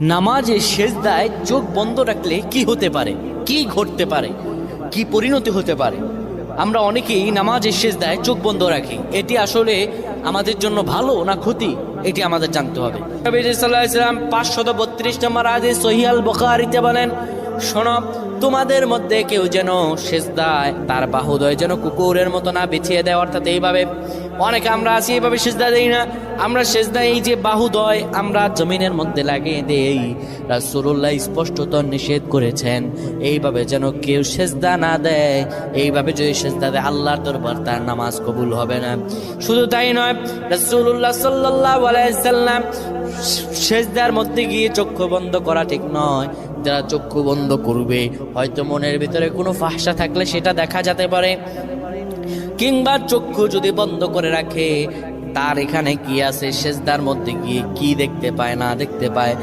নামাজে সেজদায় চোখ বন্ধ রাখলে কি হতে পারে, কি ঘটতে পারে, কি পরিণতি হতে পারে? আমরা অনেকেই নামাজের সেজদায় চোখ বন্ধ রাখি। এটি আসলে আমাদের জন্য ভালো না ক্ষতি, এটি আমাদের জানতে হবে। নবী সাল্লাল্লাহু আলাইহি ওয়াসাল্লাম 532 নম্বর হাদিস সহিহ আল বুখারীতে বলেন, শোনো, তোমাদের মধ্যে কেউ যেন সেজদায় তার বাহুদয় যেন কুকুরের মতো না বিছিয়ে দেয়। অর্থাৎ এইভাবে অনেকে আমরা আছি, এইভাবে সেজদা দেই না। আমরা সেজদা এই যে বাহুদয় আমরা জমিনের মধ্যে লাগিয়ে দেই। রাসূলুল্লাহ স্পষ্টত নিষেধ করেছেন এইভাবে যেন কেউ সেজদা না দেয়। এইভাবে যদি সেজদা দেয় আল্লাহর দরবার তার নামাজ কবুল হবে না। শুধু তাই নয়, রাসূলুল্লাহ সাল্লাল্লাহু আলাইহি সাল্লাম সেজদার মধ্যে গিয়ে চক্ষু বন্ধ করা ঠিক নয়। যারা চক্ষু বন্ধ করবে হয়তো মনের ভিতরে কোনো ফাহশা থাকলে সেটা দেখা যেতে পারে, কিংবা চক্ষু যদি বন্ধ করে রাখে তার এখানে কি আছে, সেজদার মধ্যে গিয়ে কি দেখতে পায় না দেখতে পায়